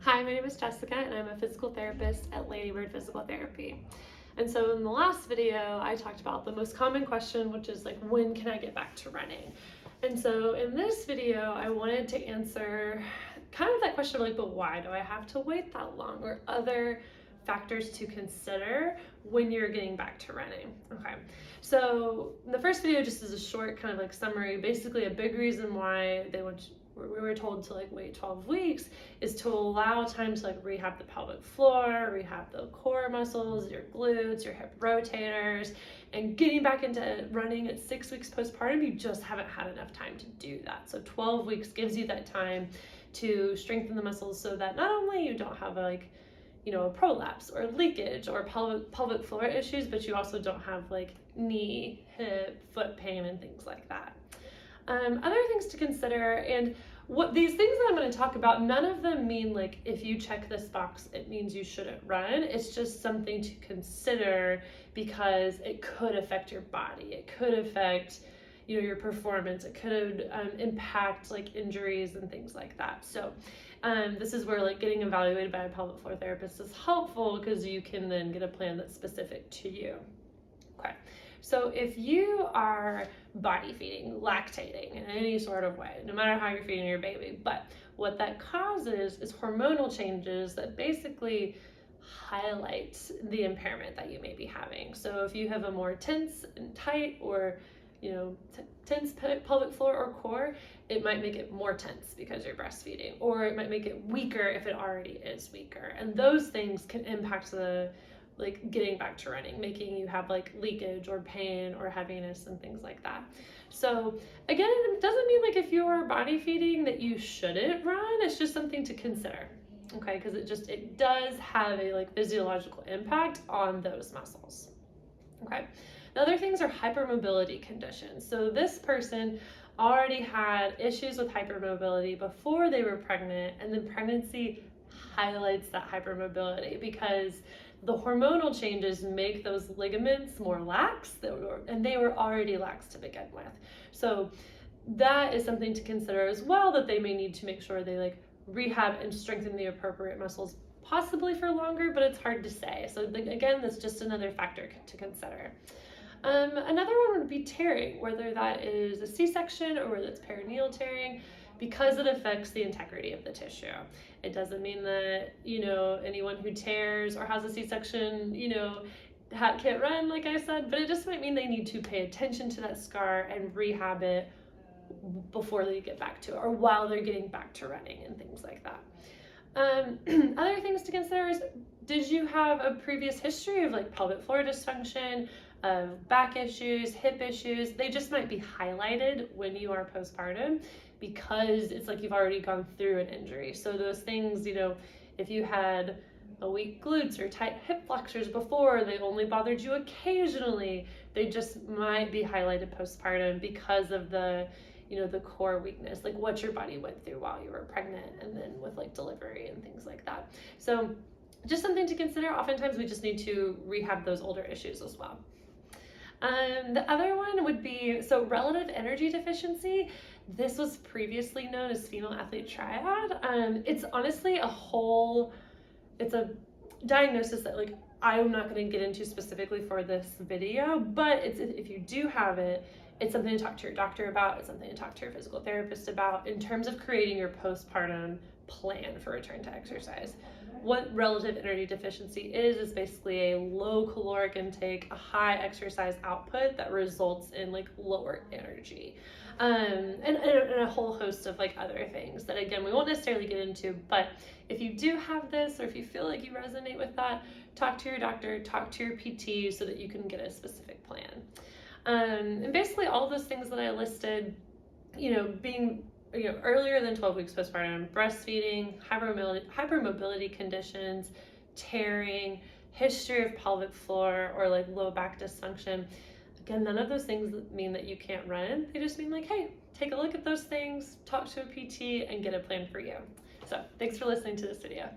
Hi, my name is Jessica and I'm a physical therapist at Ladybird Physical Therapy. And so in the last video, I talked about the most common question, which is like, when can I get back to running? And so in this video, I wanted to answer kind of that question of like, but why do I have to wait that long? Or other factors to consider when you're getting back to running. Okay, so the first video just is a short kind of like summary. Basically, a big reason why we were told to like wait 12 weeks is to allow time to like rehab the pelvic floor, rehab the core muscles, your glutes, your hip rotators, and getting back into running at 6 weeks postpartum, you just haven't had enough time to do that. So 12 weeks gives you that time to strengthen the muscles so that not only you don't have a prolapse or leakage or pelvic floor issues, but you also don't have like knee, hip, foot pain and things like that. Other things to consider, and what these things that I'm going to talk about, none of them mean like if you check this box it means you shouldn't run. It's just something to consider because it could affect your body. It could affect your performance. It could impact like injuries and things like that. So this is where like getting evaluated by a pelvic floor therapist is helpful because you can then get a plan that's specific to you. Okay, so if you are body feeding, lactating in any sort of way, no matter how you're feeding your baby, but what that causes is hormonal changes that basically highlight the impairment that you may be having. So if you have a more tense and tight or tense pelvic floor or core, it might make it more tense because you're breastfeeding, or it might make it weaker if it already is weaker. And those things can impact the getting back to running, making you have like leakage or pain or heaviness and things like that. So again, it doesn't mean like if you're body feeding that you shouldn't run. It's just something to consider, okay? Because it does have a like physiological impact on those muscles. Okay. The other things are hypermobility conditions. So this person already had issues with hypermobility before they were pregnant, and then pregnancy highlights that hypermobility because the hormonal changes make those ligaments more lax, and they were already lax to begin with. So that is something to consider as well, that they may need to make sure they like rehab and strengthen the appropriate muscles, possibly for longer, but it's hard to say. So again, that's just another factor to consider. Another one would be tearing, whether that is a C-section or whether it's perineal tearing, because it affects the integrity of the tissue. It doesn't mean that, anyone who tears or has a C-section, can't run, like I said, but it just might mean they need to pay attention to that scar and rehab it before they get back to it, or while they're getting back to running and things like that. Other things to consider is, did you have a previous history of like pelvic floor dysfunction, of back issues, hip issues? They just might be highlighted when you are postpartum because it's like you've already gone through an injury. So those things, if you had a weak glutes or tight hip flexors before, they only bothered you occasionally, they just might be highlighted postpartum because of the core weakness, like what your body went through while you were pregnant and then with like delivery and things like that. So just something to consider. Oftentimes we just need to rehab those older issues as well. The other one would be, relative energy deficiency. This was previously known as female athlete triad. It's honestly it's a diagnosis that like I'm not going to get into specifically for this video, but if you do have it, it's something to talk to your doctor about. It's something to talk to your physical therapist about in terms of creating your postpartum plan for return to exercise. What relative energy deficiency is basically a low caloric intake, a high exercise output that results in like lower energy, and a whole host of like other things that again we won't necessarily get into. But if you do have this, or if you feel like you resonate with that, talk to your doctor, talk to your PT so that you can get a specific plan. And basically all those things that I listed, being earlier than 12 weeks postpartum, breastfeeding, hypermobility conditions, tearing, history of pelvic floor or like low back dysfunction. Again, none of those things mean that you can't run. They just mean like, hey, take a look at those things, talk to a PT and get a plan for you. So thanks for listening to this video.